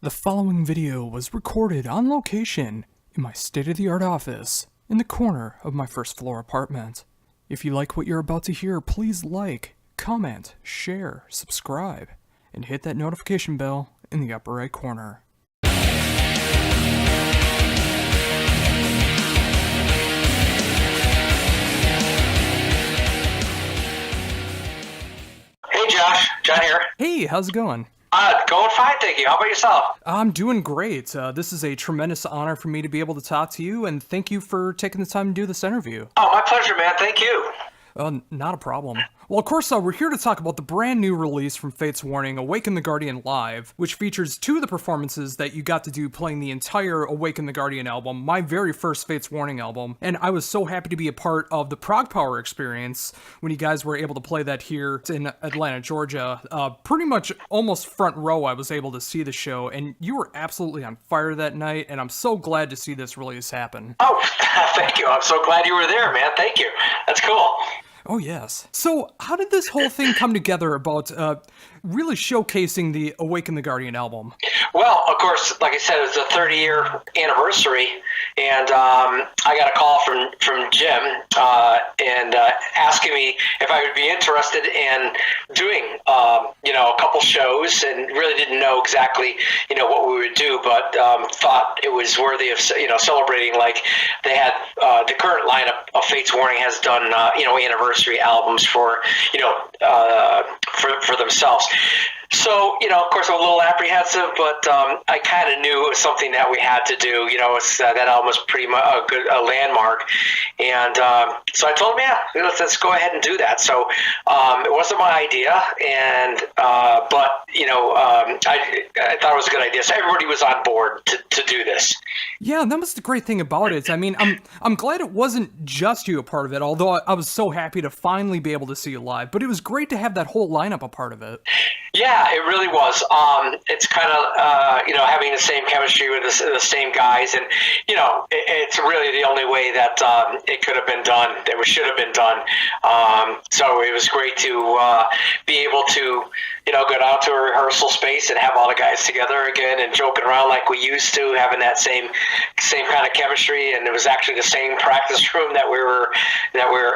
The following video was recorded on location in my state-of-the-art office in the corner of my first floor apartment. If you like what you're about to hear, please like, comment, share, subscribe, and hit that notification bell in the upper right corner. Hey Josh, John here. Hey, how's it going? Going fine, thank you. How about yourself? I'm doing great. This is a tremendous honor for me to be able to talk to you, and thank you for taking the time to do this interview. Oh, my pleasure, man. Thank you. Not a problem. Well, of course, we're here to talk about the brand new release from Fate's Warning, Awaken the Guardian Live, which features two of the performances that you got to do playing the entire Awaken the Guardian album, my very first Fate's Warning album, and I was so happy to be a part of the Prog Power experience when you guys were able to play that here in Atlanta, Georgia. Pretty much almost front row I was able to see the show, and you were absolutely on fire that night, and I'm so glad to see this release happen. Oh, thank you. I'm so glad you were there, man. Thank you. That's cool. Oh, yes. So, how did this whole thing come together about really showcasing the Awaken the Guardian album? Well, of course, like I said, it was the 30-year anniversary, and I got a call from Jim and asking me if I would be interested in doing, a couple shows, and really didn't know exactly, what we would do, but thought it was worthy of, celebrating. Like they had the current lineup of Fate's Warning has done, anniversary albums for themselves. So, of course, I'm a little apprehensive, but I kind of knew it was something that we had to do. It's, that album was pretty much a landmark. And so I told him, let's go ahead and do that. So it wasn't my idea, and but I thought it was a good idea. So everybody was on board to do this. Yeah, that was the great thing about it. I mean, I'm glad it wasn't just you a part of it, although I was so happy to finally be able to see you live. But it was great to have that whole lineup a part of it. Yeah, it really was. It's kind of, having the same chemistry with the same guys. And, it's really the only way that it could have been done, that we should have been done. So it was great to be able to, go down to a rehearsal space and have all the guys together again and joking around like we used to, having that same kind of chemistry. And it was actually the same practice room that we were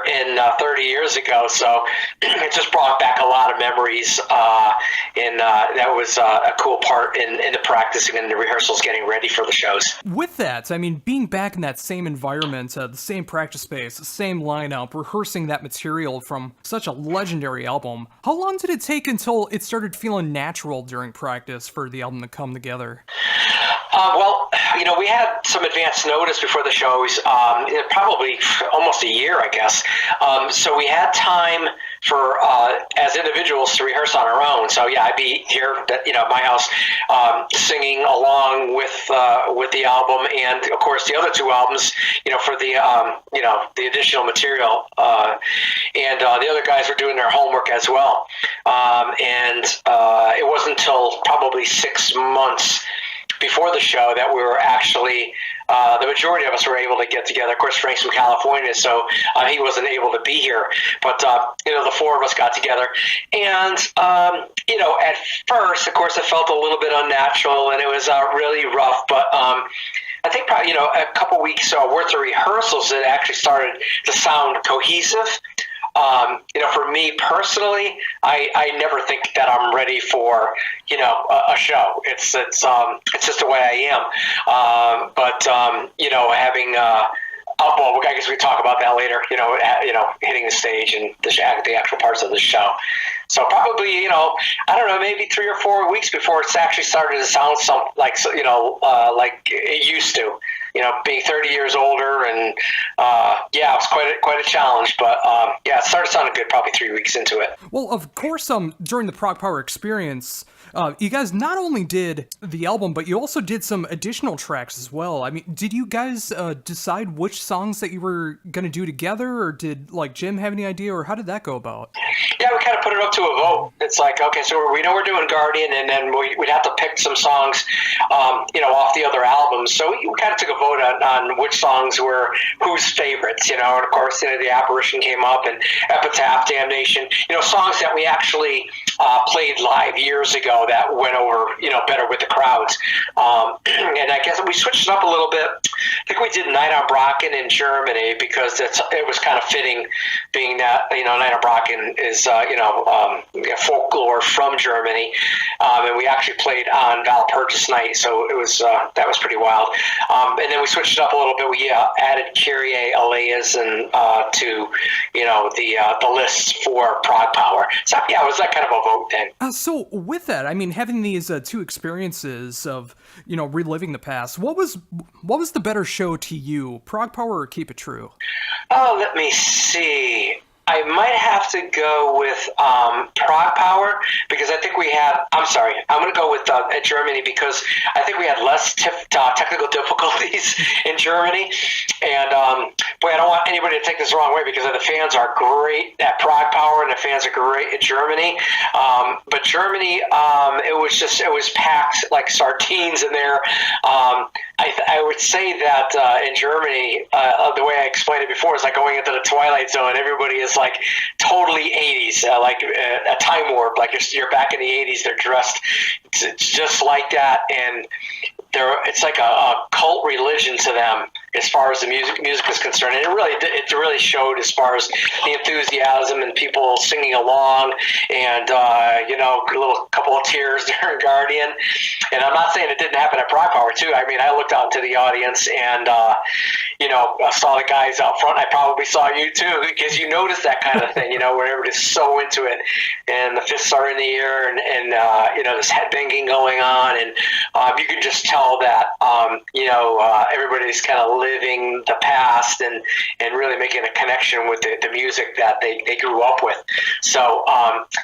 in 30 years ago. So it just brought back a lot of memories. And that was a cool part in the practicing and the rehearsals, getting ready for the shows. With that, I mean, being back in that same environment, the same practice space, the same lineup, rehearsing that material from such a legendary album, how long did it take until it started feeling natural during practice for the album to come together? Well, we had some advance notice before the shows, probably almost a year, I guess. So we had time for as individuals to rehearse on our own. So yeah, I'd be here at my house singing along with the album, and of course the other two albums, for the the additional material, and the other guys were doing their homework as well. And it wasn't until probably 6 months before the show that we were actually, the majority of us were able to get together. Of course, Frank's from California, so he wasn't able to be here. But, the four of us got together. And, at first, of course, it felt a little bit unnatural, and it was really rough. But I think probably, a couple weeks worth of rehearsals, it actually started to sound cohesive. For me personally, I never think that I'm ready for, a show. It's just the way I am. But having, well, I guess we talk about that later, hitting the stage and the actual parts of the show. So probably, I don't know, maybe 3 or 4 weeks before it's actually started to sound like it used to. Being 30 years older, and it was quite a challenge, but it started sounding good probably 3 weeks into it. Well, of course, during the Prog Power experience, you guys not only did the album, but you also did some additional tracks as well. I mean, did you guys decide which songs that you were going to do together, or did Jim have any idea, or how did that go about? Yeah, we kind of put it up to a vote. It's like, okay, so we know we're doing Guardian, and then we'd have to pick some songs, off the other albums. So we kind of took a vote on which songs were whose favorites, and of course, the Apparition came up, and Epitaph, Damnation, songs that we actually played live years ago that went over, better with the crowds. And I guess we switched it up a little bit. I think we did Night on Brocken in Germany because it was kind of fitting, being that, Night on Brocken is, folklore from Germany. And we actually played on Valpurgis night, so it was that was pretty wild. And then we switched it up a little bit. We added Kyrie Eleison to the lists for Prog Power. So yeah, it was that kind of a vote thing. So with that, I mean, having these two experiences of reliving the past, what was the better show to you, Prog Power or Keep It True? Oh, let me see. I might have to go with Prog Power because I think we had. I'm sorry. I'm going to go with Germany because I think we had less technical difficulties in Germany. And boy, I don't want anybody to take this the wrong way because the fans are great at Prog Power and the fans are great at Germany. But Germany, it was packed like sardines in there. I would say that in Germany, the way I explained it before is like going into the Twilight Zone. Everybody is like totally 80s, like a time warp. Like you're back in the 80s. They're dressed just like that, and it's like a cult religion to them as far as the music is concerned. And it really showed as far as the enthusiasm and people singing along, and a little couple of tears during Guardian. And I'm not saying it didn't happen at Prog Power too. I mean, I looked out into the audience and I saw the guys out front. I probably saw you too, because you notice that kind of thing, where everybody's so into it, and the fists are in the air, and there's headbanging going on, and you can just tell that everybody's kind of living the past and really making a connection with the music that they grew up with. So,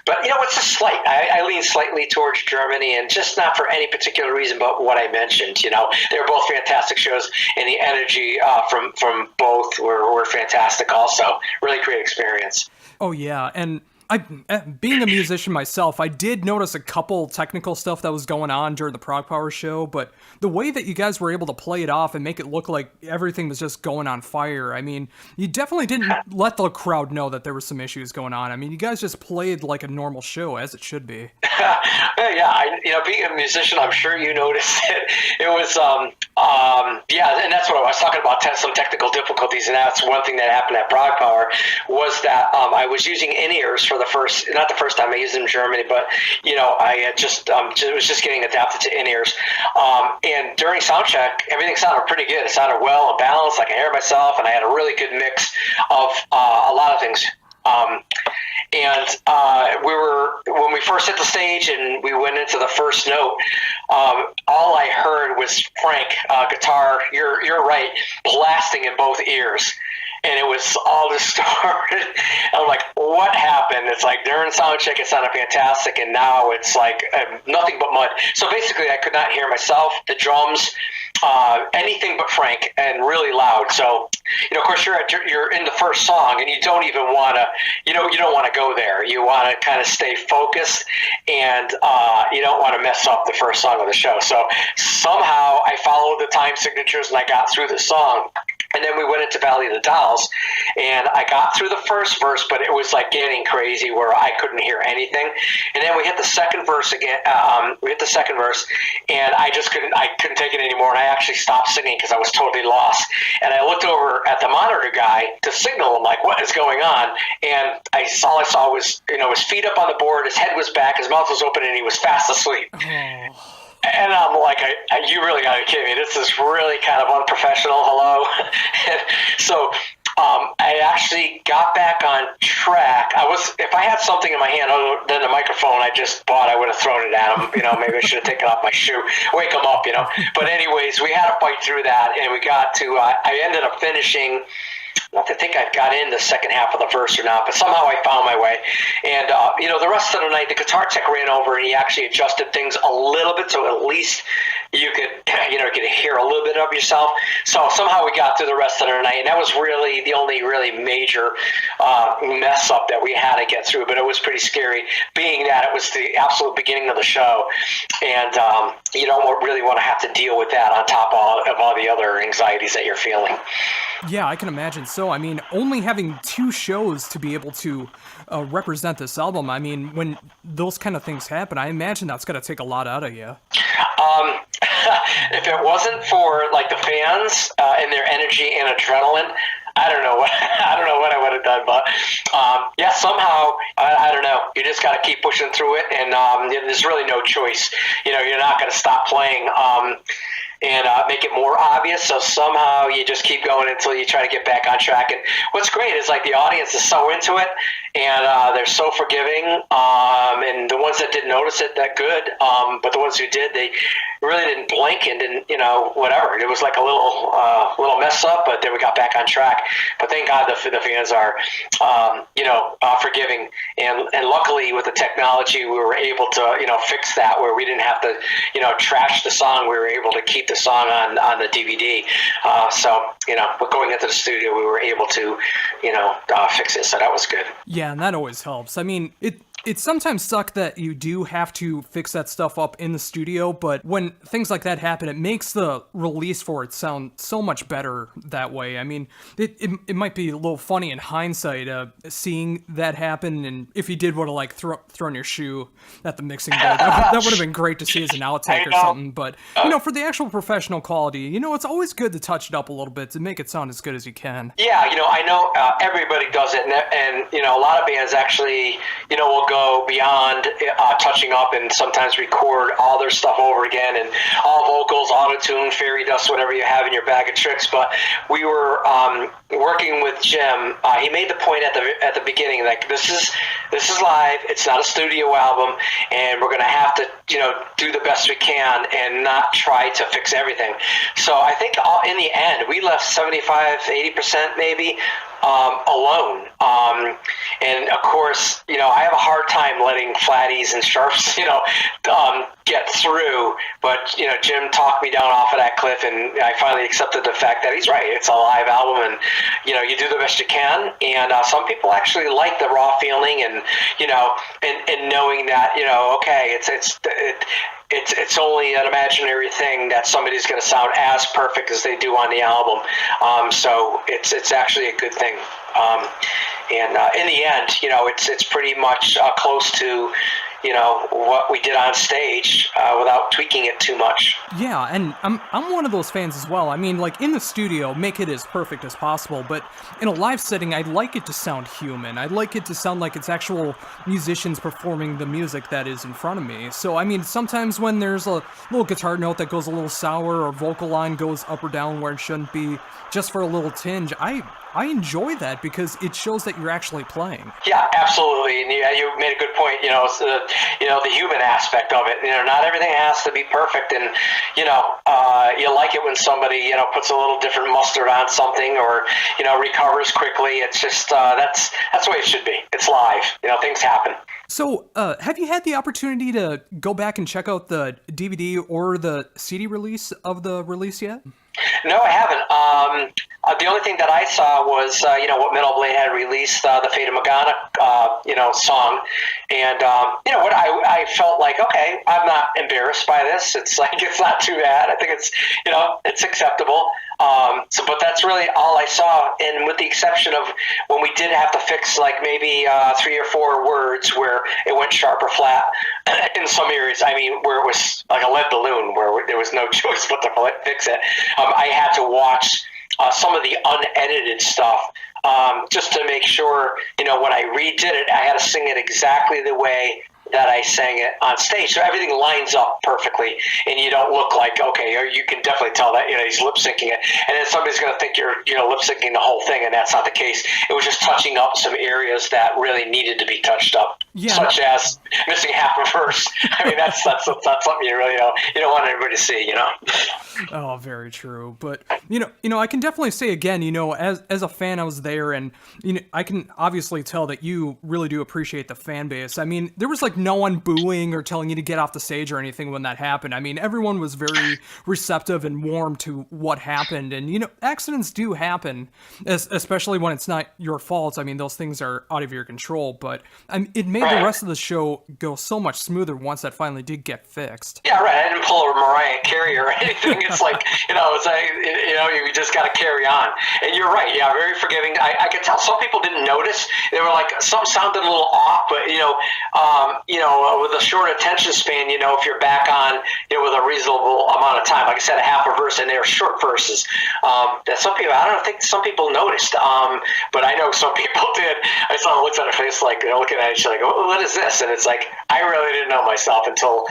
but it's a slight. I lean slightly towards Germany, and just not for any particular reason, but what I mentioned. They're both fantastic shows, and the energy from both were fantastic. Also, really great experience. Oh yeah, and being a musician myself, I did notice a couple technical stuff that was going on during the Prog Power show, but the way that you guys were able to play it off and make it look like everything was just going on fire, I mean, you definitely didn't let the crowd know that there were some issues going on. I mean, you guys just played like a normal show, as it should be. Yeah, being a musician, I'm sure you noticed it. It was, and that's what I was talking about, some technical difficulties, and that's one thing that happened at Prog Power, was that I was using in-ears for not the first time I used them in Germany, but I had was just getting adapted to in-ears. And during sound check, everything sounded pretty good. It sounded well and balanced. I could hear myself, and I had a really good mix of a lot of things. When we first hit the stage and we went into the first note, all I heard was Frank, guitar, you're right, blasting in both ears. And it was all distorted. I'm like, what happened? It's like during sound check, it sounded fantastic, and now it's like nothing but mud. So basically, I could not hear myself, the drums, anything but Frank, and really loud. So, of course, you're in the first song, and you don't even want to, you don't want to go there. You want to kind of stay focused, and you don't want to mess up the first song of the show. So somehow I followed the time signatures, and I got through the song. And then we went into Valley of the Dolls, and I got through the first verse, but it was like getting crazy where I couldn't hear anything. And then we hit the second verse again. And I couldn't take it anymore. And I actually stopped singing because I was totally lost. And I looked over at the monitor guy to signal him, like, what is going on? And all I saw was, his feet up on the board, his head was back, his mouth was open, and he was fast asleep. Oh. And I'm like, you really got to be kidding me. This is really kind of unprofessional. Hello. And so I actually got back on track. If I had something in my hand other than the microphone I just bought, I would have thrown it at him. Maybe I should have taken off my shoe, wake him up. But anyways, we had to fight through that, and we got to. I ended up finishing. Not to think I got in the second half of the verse or not, but somehow I found my way. And, the rest of the night, the guitar tech ran over and he actually adjusted things a little bit so at least you could, get to hear a little bit of yourself. So somehow we got through the rest of the night, and that was really the only really major mess up that we had to get through. But it was pretty scary, being that it was the absolute beginning of the show, and you don't really want to have to deal with that on top of all the other anxieties that you're feeling. Yeah, I can imagine. So, I mean, only having 2 shows to be able to represent this album, I mean, when those kind of things happen, I imagine that's going to take a lot out of you. If it wasn't for like the fans and their energy and adrenaline, I don't know what I would have done. But yeah, somehow I don't know. You just got to keep pushing through it, and there's really no choice. You're not going to stop playing. And make it more obvious. So somehow you just keep going until you try to get back on track. And what's great is like the audience is so into it, and they're so forgiving. And the ones that didn't notice it, that good. But the ones who did, they really didn't blink and didn't, whatever. It was like a little mess up, but then we got back on track. But thank God the fans are, forgiving. And luckily with the technology, we were able to, fix that where we didn't have to, trash the song. We were able to keep the song on the DVD. But going into the studio, we were able to, fix it. So that was good. Yeah, and that always helps. I mean, it sometimes sucks that you do have to fix that stuff up in the studio, but when things like that happen, it makes the release for it sound so much better that way. I mean, it might be a little funny in hindsight seeing that happen, and if you did want to like thrown your shoe at the mixing board, that would have been great to see as an outtake or something. But for the actual professional quality, it's always good to touch it up a little bit to make it sound as good as you can. Yeah, I know everybody does it, and a lot of bands actually, will go beyond touching up and sometimes record all their stuff over again, and all vocals, auto-tune, fairy dust, whatever you have in your bag of tricks. But we were working with Jim. He made the point at the beginning, like this is live. It's not a studio album, and we're going to have to do the best we can and not try to fix everything. So I think in the end we left 75-80% maybe alone. And of course, I have a hard time letting flatties and sharps, get through. But, Jim talked me down off of that cliff, and I finally accepted the fact that he's right. It's a live album, and, you do the best you can. And some people actually like the raw feeling and, and knowing that, okay, it's only an imaginary thing that somebody's going to sound as perfect as they do on the album. So it's actually a good thing. And in the end, it's pretty much close to, what we did on stage without tweaking it too much. Yeah, and I'm one of those fans as well. I mean, like in the studio, make it as perfect as possible, but in a live setting, I'd like it to sound human. I'd like it to sound like it's actual musicians performing the music that is in front of me. So, I mean, sometimes when there's a little guitar note that goes a little sour or vocal line goes up or down where it shouldn't be, just for a little tinge, I enjoy that because it shows that you're actually playing. Yeah, absolutely. And you made a good point. It's the human aspect of it. Not everything has to be perfect. And, you like it when somebody, puts a little different mustard on something or, recovers quickly. It's just, that's the way it should be. It's live. Things happen. So, have you had the opportunity to go back and check out the DVD or the CD release of the release yet? No, I haven't. The only thing that I saw was, what Metal Blade had released, the Fate of Morgana, song. And, what I felt like, okay, I'm not embarrassed by this. It's like, it's not too bad. I think it's, it's acceptable. But that's really all I saw. And with the exception of when we did have to fix like maybe 3 or 4 words where it went sharp or flat in some areas, I mean, where it was like a lead balloon where there was no choice but to fix it. I had to watch some of the unedited stuff just to make sure, when I redid it, I had to sing it exactly the way that I sang it on stage. So everything lines up perfectly, and you don't look like, okay, or you can definitely tell that, he's lip syncing it. And then somebody's going to think you're, lip syncing the whole thing, and that's not the case. It was just touching up some areas that really needed to be touched up. Yeah, such as missing half a verse. I mean, that's something you really you don't want anybody to see, oh, very true. But I can definitely say again, as a fan, I was there, and I can obviously tell that you really do appreciate the fan base. I mean, there was like no one booing or telling you to get off the stage or anything when that happened. I mean, everyone was very receptive and warm to what happened. And accidents do happen, especially when it's not your fault. I mean, those things are out of your control. But it made the rest of the show go so much smoother once that finally did get fixed. Yeah, right. I didn't pull a Mariah Carey or anything. It's like, it's like, you just got to carry on. And you're right. Yeah, very forgiving. I could tell some people didn't notice. They were like, some sounded a little off, but, with a short attention span, if you're back on, with a reasonable amount of time, like I said, a half a verse, and they're short verses, that some people, I don't think some people noticed, but I know some people did. I saw the looks on their face, like, looking at each other, like, oh, what is this? And it's like, I really didn't know myself until,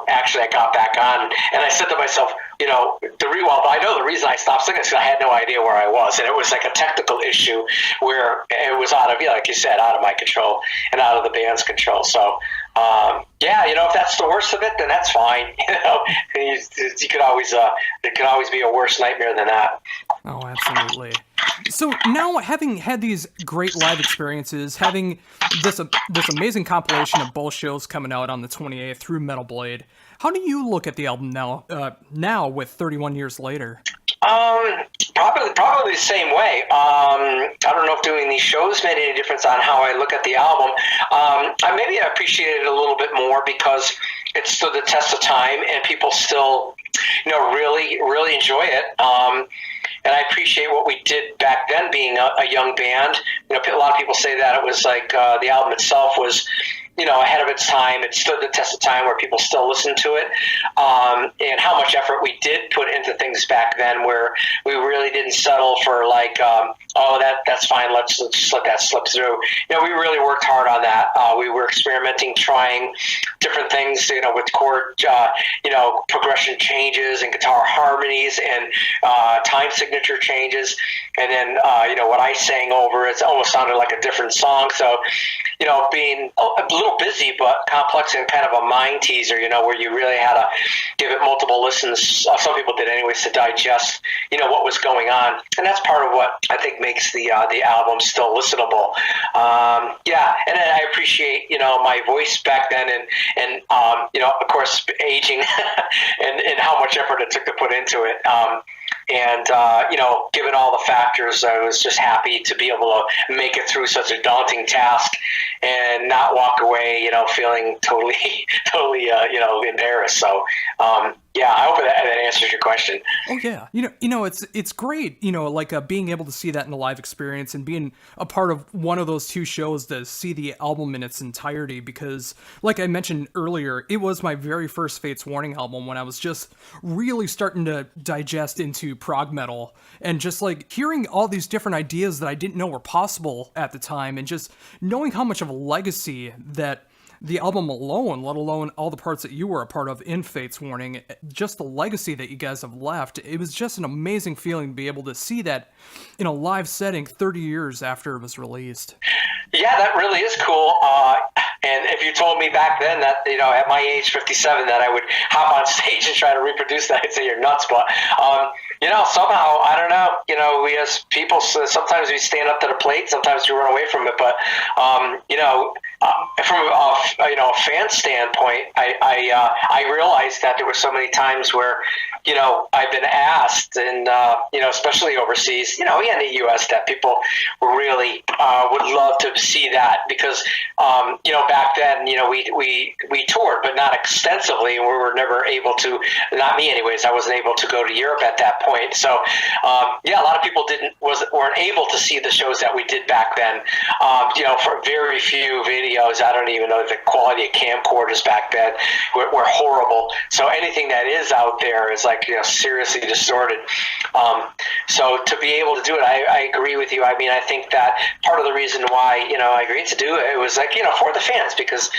actually I got back on. And I said to myself, I know the reason I stopped singing is because I had no idea where I was. And it was like a technical issue where it was out of, like you said, out of my control and out of the band's control. So, if that's the worst of it, then that's fine. You could always, it can always be a worse nightmare than that. Oh, absolutely. So now, having had these great live experiences, having this amazing compilation of both shows coming out on the 28th through Metal Blade, how do you look at the album now with 31 years later? Probably the same way. I don't know if doing these shows made any difference on how I look at the album. Maybe I appreciate it a little bit more because it stood the test of time and people still, really, really enjoy it. And I appreciate what we did back then being a young band. A lot of people say that it was like the album itself was, ahead of its time. It stood the test of time where people still listen to it. And how much effort we did put into things back then where we really didn't settle for like, that's fine. Let's just let that slip through. We really worked hard on that. We were experimenting, trying different things, with chord, progression changes and guitar harmonies and time signature changes. And then, what I sang over, it almost sounded like a different song. So, being a little busy but complex and kind of a mind teaser, where you really had to give it multiple listens. Some people did anyways to digest, what was going on. And that's part of what I think makes the album still listenable. And then I appreciate, my voice back then and of course, aging and how much effort it took to put into it. Given all the factors, I was just happy to be able to make it through such a daunting task and not walk away, feeling totally, embarrassed. So, I hope that answers your question. Oh yeah, it's great. Like being able to see that in a live experience and being a part of one of those two shows to see the album in its entirety. Because, like I mentioned earlier, it was my very first Fates Warning album when I was just really starting to digest into prog metal and just like hearing all these different ideas that I didn't know were possible at the time, and just knowing how much of a legacy that the album alone, let alone all the parts that you were a part of in Fates Warning, just the legacy that you guys have left. It was just an amazing feeling to be able to see that in a live setting 30 years after it was released. Yeah, that really is cool. And if you told me back then that, at my age, 57, that I would hop on stage and try to reproduce that, I'd say you're nuts. But, somehow, I don't know, we as people, sometimes we stand up to the plate, sometimes we run away from it. But, from a fan standpoint, I realized that there were so many times where, I've been asked, and, especially overseas, in the U.S., that people really would love to see that because, back then, we toured, but not extensively, and we were never able to, not me anyways, I wasn't able to go to Europe at that point. So, a lot of people weren't able to see the shows that we did back then. For very few videos, I don't even know the quality of camcorders back then were horrible. So anything that is out there is like, seriously distorted. So to be able to do it, I agree with you. I mean, I think that part of the reason why, I agreed to do it was like, for the fans, because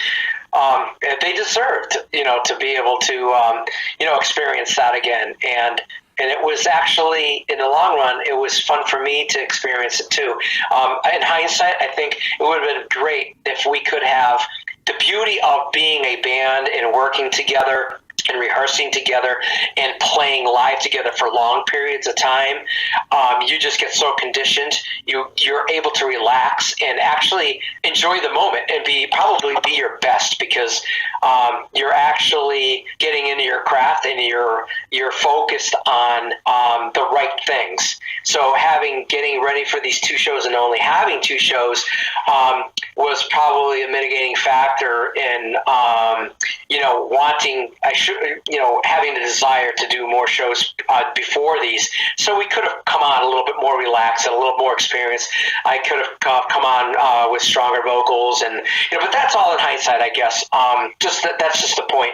they deserved, to be able to, experience that again. And And it was actually, in the long run, it was fun for me to experience it too. In hindsight, I think it would have been great if we could have the beauty of being a band and working together and rehearsing together and playing live together for long periods of time. You just get so conditioned. You're able to relax and actually enjoy the moment and probably be your best, because you're actually getting into your craft and you're focused on the right things. So getting ready for these 2 shows and only having 2 shows was probably a mitigating factor in having the desire to do more shows before these. So we could have come on a little bit more relaxed and a little more experienced. I could have come on with stronger vocals, and but that's all in hindsight, I guess. That's just the point.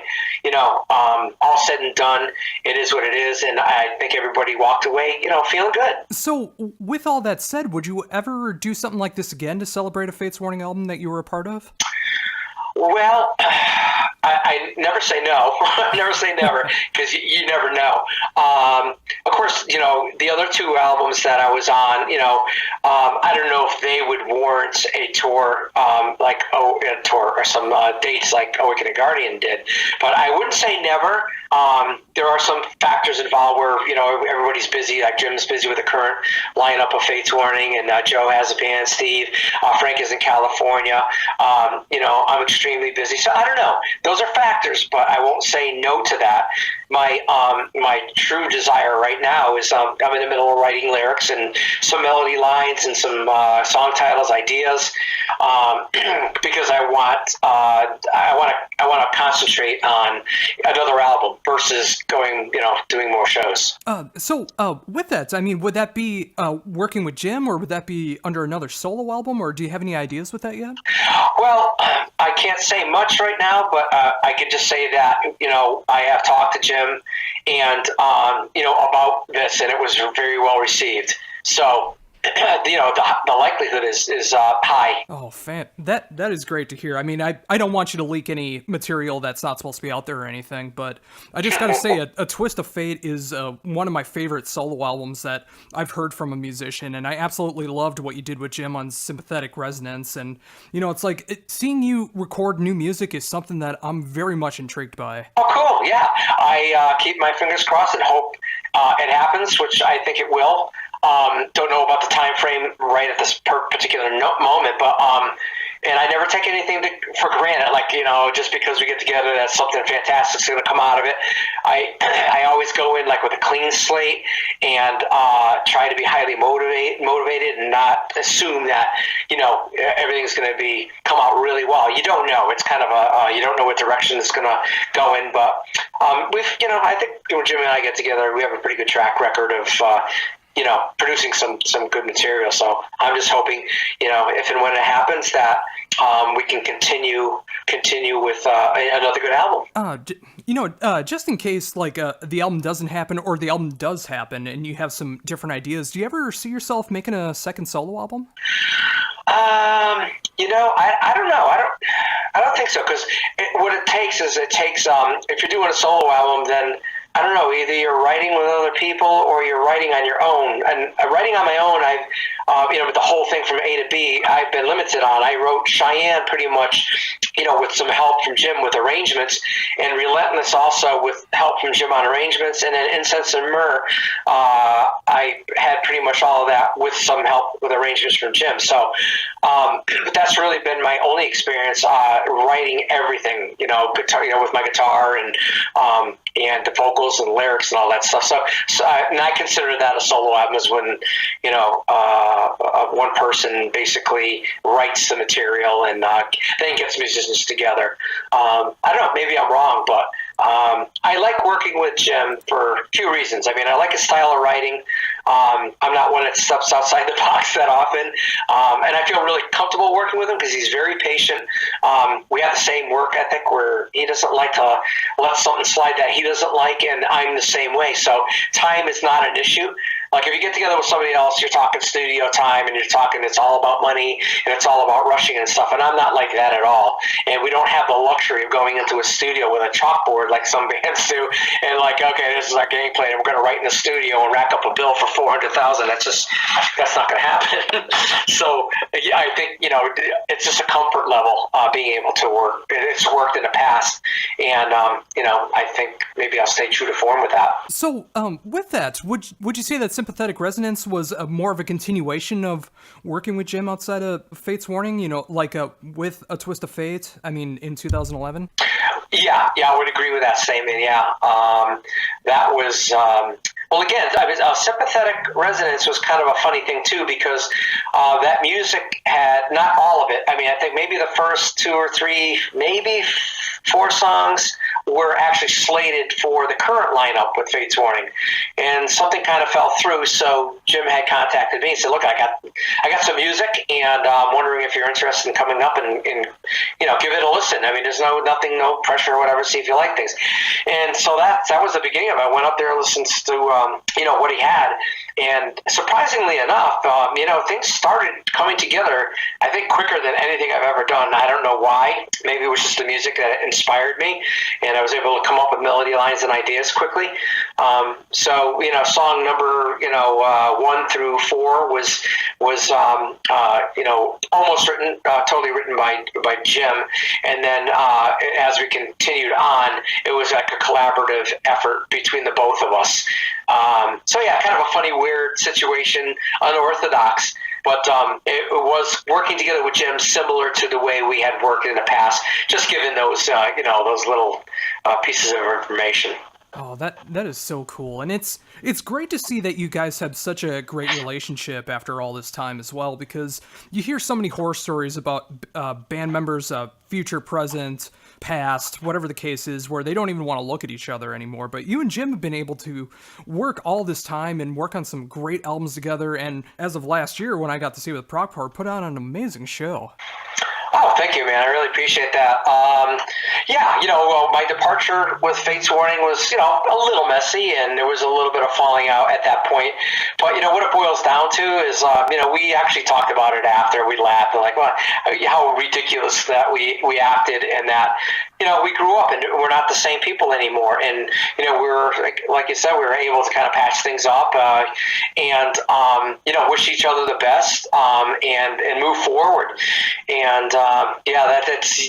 All said and done, it is what it is, and I think everybody walked away, feeling good. So, with all that said, would you ever do something like this again to celebrate a Fates Warning album that you were a part of? Well, I never say no. Never say never, because you never know. Of course, the other 2 albums that I was on, I don't know if they would warrant a tour, a tour or some dates like Awaken the Guardian did. But I wouldn't say never. There are some factors involved where, everybody's busy. Like Jim's busy with the current lineup of Fates Warning, and Joe has a band, Steve. Frank is in California. I'm extremely busy. So I don't know. Those are factors, but I won't say no to that. My true desire right now is I'm in the middle of writing lyrics and some melody lines and some song titles, ideas, because I want to concentrate on another album versus doing more shows. So with that, I mean, would that be working with Jim, or would that be under another solo album, or do you have any ideas with that yet? Well, I can't say much right now, but I can just say that, I have talked to Jim and, about this, and it was very well received. So, the likelihood is high. Oh, that is great to hear. I mean, I don't want you to leak any material that's not supposed to be out there or anything, but I just got to say, a Twist of Fate is one of my favorite solo albums that I've heard from a musician, and I absolutely loved what you did with Jim on Sympathetic Resonance, and, it's like, seeing you record new music is something that I'm very much intrigued by. Oh, cool, yeah. I keep my fingers crossed and hope it happens, which I think it will. Don't know about the time frame right at this particular moment, but and I never take anything for granted. Like, just because we get together, that's something fantastic's going to come out of it. I always go in like with a clean slate and try to be highly motivated and not assume that everything's going to come out really well. You don't know. It's kind of you don't know what direction it's going to go in, but I think when Jimmy and I get together, we have a pretty good track record of producing some good material. So I'm just hoping, if and when it happens, that we can continue with another good album. Just in case, like, the album doesn't happen, or the album does happen, and you have some different ideas, do you ever see yourself making a second solo album? I don't know. I don't think so, because what it takes is if you're doing a solo album, then I don't know, either you're writing with other people or you're writing on your own. And writing on my own, I've, with the whole thing from A to B, I've been limited on. I wrote Cheyenne pretty much, with some help from Jim with arrangements, and Relentless also with help from Jim on arrangements, and then Incense and Myrrh, I had pretty much all of that with some help with arrangements from Jim. So but that's really been my only experience writing everything, guitar, with my guitar and the vocals and lyrics and all that stuff. So and I consider that a solo album, is when one person basically writes the material and then gets musicians together. I don't know, maybe I'm wrong, but I like working with Jim for a few reasons. I mean, I like his style of writing. I'm not one that steps outside the box that often, and I feel really comfortable working with him because he's very patient. We have the same work ethic where he doesn't like to let something slide that he doesn't like, and I'm the same way. So time is not an issue. Like if you get together with somebody else, you're talking studio time and you're talking, it's all about money and it's all about rushing and stuff. And I'm not like that at all. And we don't have the luxury of going into a studio with a chalkboard like some bands do and like, okay, this is our game plan and we're going to write in the studio and rack up a bill for $400,000. That's not going to happen. So yeah, I think, it's just a comfort level, being able to work. It's worked in the past. And, I think maybe I'll stay true to form with that. So, with that, would you say that Sympathetic Resonance was more of a continuation of working with Jim outside of Fate's Warning? Like with A Twist of Fate. I mean, in 2011. Yeah, I would agree with that statement. Yeah, that was. Well, again, Sympathetic Resonance was kind of a funny thing too, because that music had, not all of it. I mean, I think maybe the first 2 or 3, maybe 4 songs were actually slated for the current lineup with Fate's Warning, and something kind of fell through. So Jim had contacted me and said, "Look, I got some music, and I'm wondering if you're interested in coming up and give it a listen. I mean, there's no pressure or whatever. See if you like things." And so that was the beginning of it. I went up there and listened to what he had, and surprisingly enough, things started coming together, I think, quicker than anything I've ever done. I don't know why. Maybe it was just the music that inspired me, and I was able to come up with melody lines and ideas quickly. So song number 1 through 4 was almost written, totally written by Jim, and then as we continued on, it was like a collaborative effort between the both of us. So yeah, kind of a funny, weird situation, unorthodox, but it was working together with Jim similar to the way we had worked in the past, just given those those little pieces of information. Oh, that is so cool. And it's great to see that you guys have such a great relationship after all this time as well, because you hear so many horror stories about band members, future, present, past, whatever the case is, where they don't even want to look at each other anymore. But you and Jim have been able to work all this time and work on some great albums together. And as of last year, when I got to see you with Proc Power, put on an amazing show. Oh, thank you, man. I really appreciate that. My departure with Fate's Warning was, a little messy, and there was a little bit of falling out at that point. But, what it boils down to is, we actually talked about it after. We laughed, and like, well, how ridiculous that we acted, and that, we grew up, and we're not the same people anymore. And, we were, like you said, we were able to kind of patch things up, and wish each other the best, and move forward. And,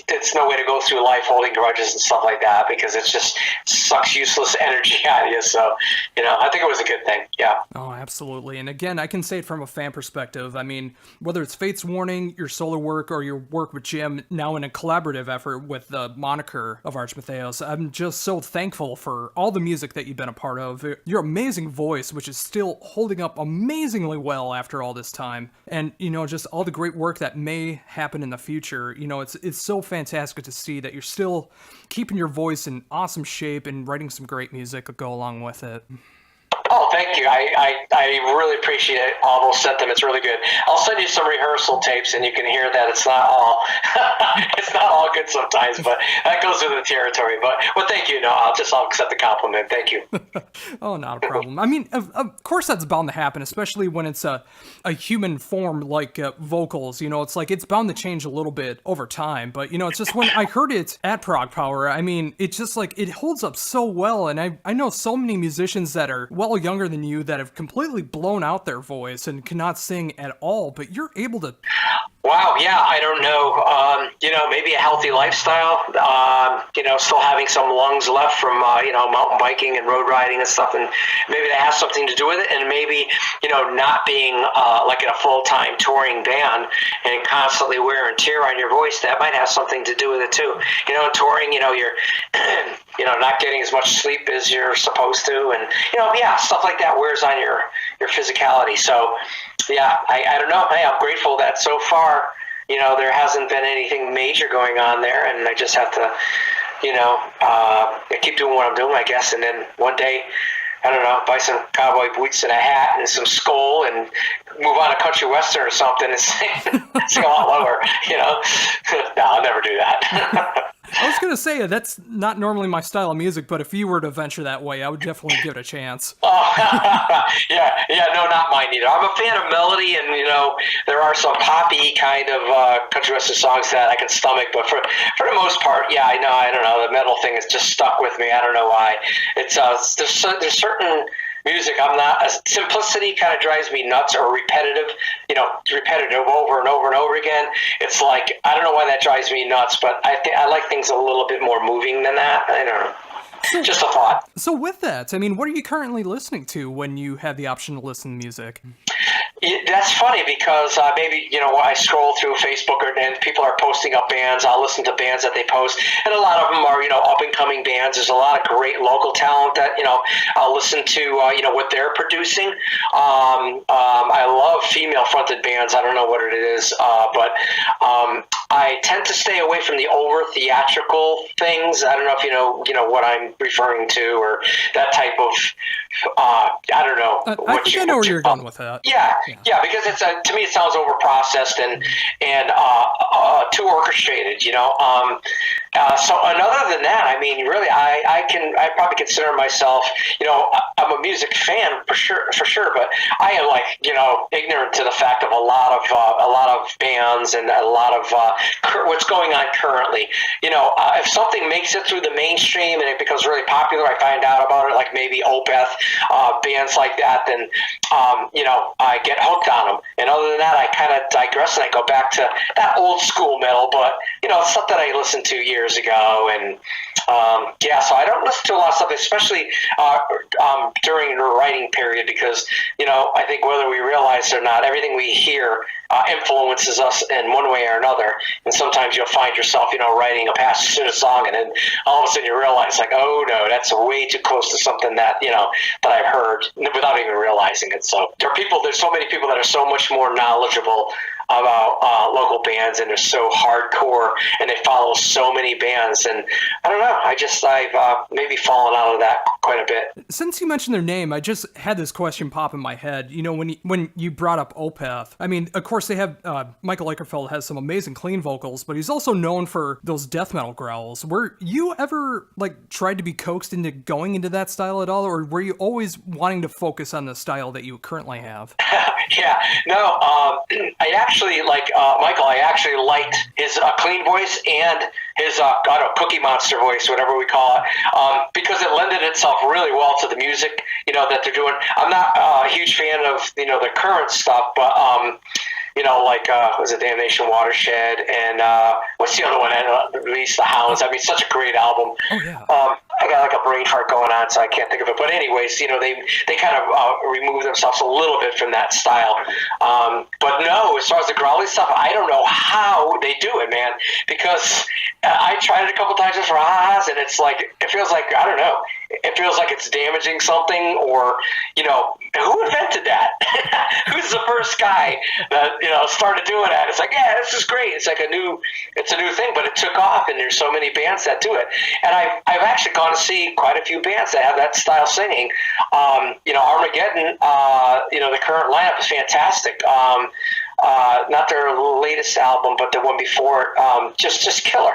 that's no way to go through life holding grudges and stuff like that, because it just sucks useless energy out of you. So, I think it was a good thing. Yeah. Oh, absolutely. And again, I can say it from a fan perspective. I mean, whether it's Fate's Warning, your solo work, or your work with Jim, now in a collaborative effort with the moniker of Arch Matheos, I'm just so thankful for all the music that you've been a part of. Your amazing voice, which is still holding up amazingly well after all this time. And, just all the great work that may happen in the future. It's so fantastic to see that you're still keeping your voice in awesome shape and writing some great music to go along with it. Oh, thank you. I really appreciate all those sentiments. Really good. I'll send you some rehearsal tapes, and you can hear that it's not all good sometimes, but that goes with the territory. But thank you. No, I'll accept the compliment. Thank you. Oh, not a problem. I mean, of course that's bound to happen, especially when it's a human form like vocals. It's like it's bound to change a little bit over time. But it's just when I heard it at Prog Power, I mean, it's just like it holds up so well, and I know so many musicians that are well younger than you that have completely blown out their voice and cannot sing at all, but you're able to. Wow, yeah, I don't know. Maybe a healthy lifestyle, still having some lungs left from, mountain biking and road riding and stuff, and maybe that has something to do with it, and maybe, not being like in a full-time touring band and constantly wear and tear on your voice, that might have something to do with it too. Touring, you're, not getting as much sleep as you're supposed to, and, stuff like that wears on your physicality. So, yeah, I don't know. Hey, I'm grateful that so far, there hasn't been anything major going on there, and I just have to, keep doing what I'm doing, I guess, and then one day, I don't know, buy some cowboy boots and a hat and some skull and move on to country western or something and sing a lot lower, No, I'll never do that. I was gonna say that's not normally my style of music, but if you were to venture that way, I would definitely give it a chance. Yeah, no, not mine either. I'm a fan of melody, and there are some poppy kind of country western songs that I can stomach, but for the most part, yeah, I don't know, the metal thing has just stuck with me. I don't know why. It's there's certain music I'm not. Simplicity kind of drives me nuts, or repetitive, repetitive over and over and over again. It's like, I don't know why that drives me nuts, but I like things a little bit more moving than that. I don't know. Just a thought. So with that, I mean, what are you currently listening to when you have the option to listen to music? That's funny because maybe, I scroll through Facebook and people are posting up bands. I'll listen to bands that they post, and a lot of them are, up-and-coming bands. There's a lot of great local talent that, I'll listen to, what they're producing. I love female-fronted bands. I don't know what it is, but I tend to stay away from the over-theatrical things. I don't know if you know what I'm referring to, or that type of, I don't know. I think I know where you're going with that. Yeah, because it's to me it sounds over processed and too orchestrated. So, and other than that, I mean, really, I probably consider myself, I'm a music fan for sure, but I am ignorant to the fact of a lot of bands and a lot of what's going on currently. If something makes it through the mainstream and it becomes really popular, I find out about it, like maybe Opeth, bands like that, then I get hooked on them. And other than that, I kind of digress and I go back to that old school metal, but stuff that I listened to years ago. And so I don't listen to a lot of stuff, especially during the writing period, because I think whether we realize it or not, everything we hear influences us in one way or another. And sometimes you'll find yourself writing a passionate song, and then all of a sudden you realize, like, oh no, that's way too close to something that that I've heard without even realizing it. So there's so many people that are so much more knowledgeable about local bands, and they're so hardcore, and they follow so many bands, and I don't know, I've maybe fallen out of that quite a bit. Since you mentioned their name, I just had this question pop in my head. When you brought up Opeth, I mean, of course they have Michael Eickerfeld has some amazing clean vocals, but he's also known for those death metal growls. Were you ever tried to be coaxed into going into that style at all, or were you always wanting to focus on the style that you currently have? I actually Michael. I actually liked his clean voice and his Cookie Monster voice, whatever we call it, because it lended itself really well to the music that they're doing. I'm not a huge fan of the current stuff, but was it Damnation Watershed, and what's the other one? Release the Hounds. I mean, such a great album. Oh yeah. I got a brain fart going on, so I can't think of it. But anyways, they kind of remove themselves a little bit from that style. But no, as far as the growly stuff, I don't know how they do it, man. Because I tried it a couple times just for ha-has, and it's like, it feels like, I don't know. It feels like it's damaging something, or who invented that? Who's the first guy that started doing that? It's like, yeah, this is great. It's like a new thing, but it took off, and there's so many bands that do it. And I've actually gone to see quite a few bands that have that style singing. Armageddon, the current lineup is fantastic. Not their latest album, but the one before it, just killer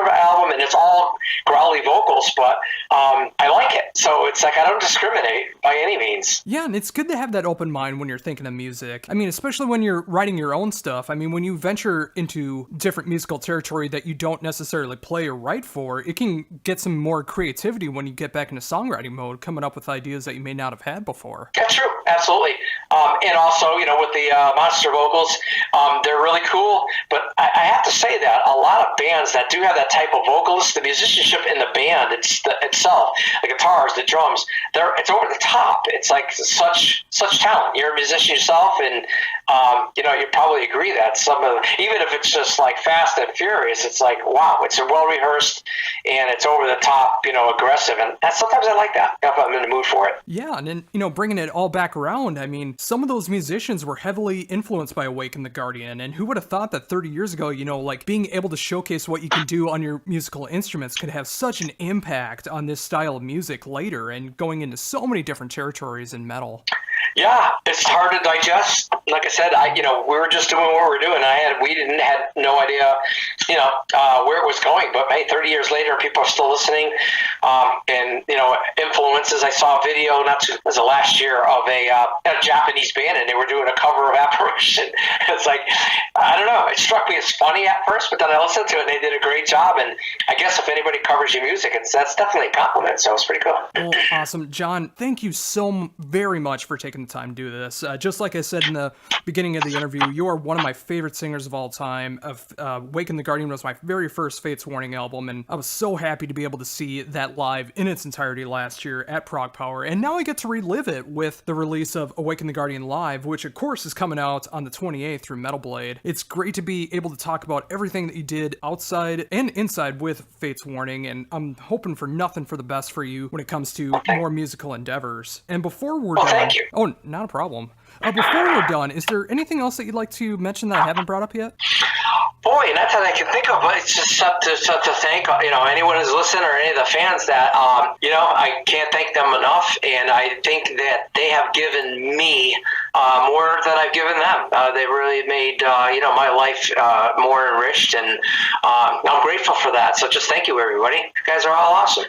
album, and it's all growly vocals, but I like it. So it's like, I don't discriminate by any means. Yeah, and it's good to have that open mind when you're thinking of music. I mean, especially when you're writing your own stuff. I mean, when you venture into different musical territory that you don't necessarily play or write for, it can get some more creativity when you get back into songwriting mode, coming up with ideas that you may not have had before. That's true, absolutely. And also, with the monster vocals, they're really cool, but I have to say that a lot of bands that do have that type of vocalist, the musicianship in the band itself, the guitars, the drums, it's over the top. It's like such talent. You're a musician yourself, and you probably agree that even if it's just like Fast and Furious, it's like, wow, it's well rehearsed and it's over the top, aggressive, and sometimes I like that if I'm in the mood for it. Yeah, and then bringing it all back around, I mean, some of those musicians were heavily influenced by Awaken the Guardian, and who would have thought that 30 years ago, being able to showcase what you can do on your musical instruments could have such an impact on this style of music later, and going into so many different territories in metal. Yeah, it's hard to digest, like I said, we were just doing what we were doing. We had no idea, where it was going. But hey, 30 years later, people are still listening. And influences. I saw a video it was the last year of a Japanese band, and they were doing a cover of Apparition. It's like, I don't know. It struck me as funny at first, but then I listened to it, and they did a great job. And I guess if anybody covers your music, that's definitely a compliment. So it's pretty cool. Well, awesome. John, thank you so very much for taking the time to do this. Just like I said in the beginning of the interview, you are one of my favorite singers of all time. Awaken the Guardian was my very first Fates Warning album, and I was so happy to be able to see that live in its entirety last year at Prog Power. And now I get to relive it with the release of Awaken the Guardian Live, which of course is coming out on the 28th through Metal Blade. It's great to be able to talk about everything that you did outside and inside with Fates Warning, and I'm hoping for nothing for the best for you when it comes to more musical endeavors. And before we're done, thank you. Oh, not a problem. Before we're done, is there anything else that you'd like to mention that I haven't brought up yet? Boy, not that I can think of, but it's just to thank anyone who's listened or any of the fans that I can't thank them enough, and I think that they have given me more than I've given them. They really made my life more enriched, and I'm grateful for that. So just thank you, everybody. You guys are all awesome.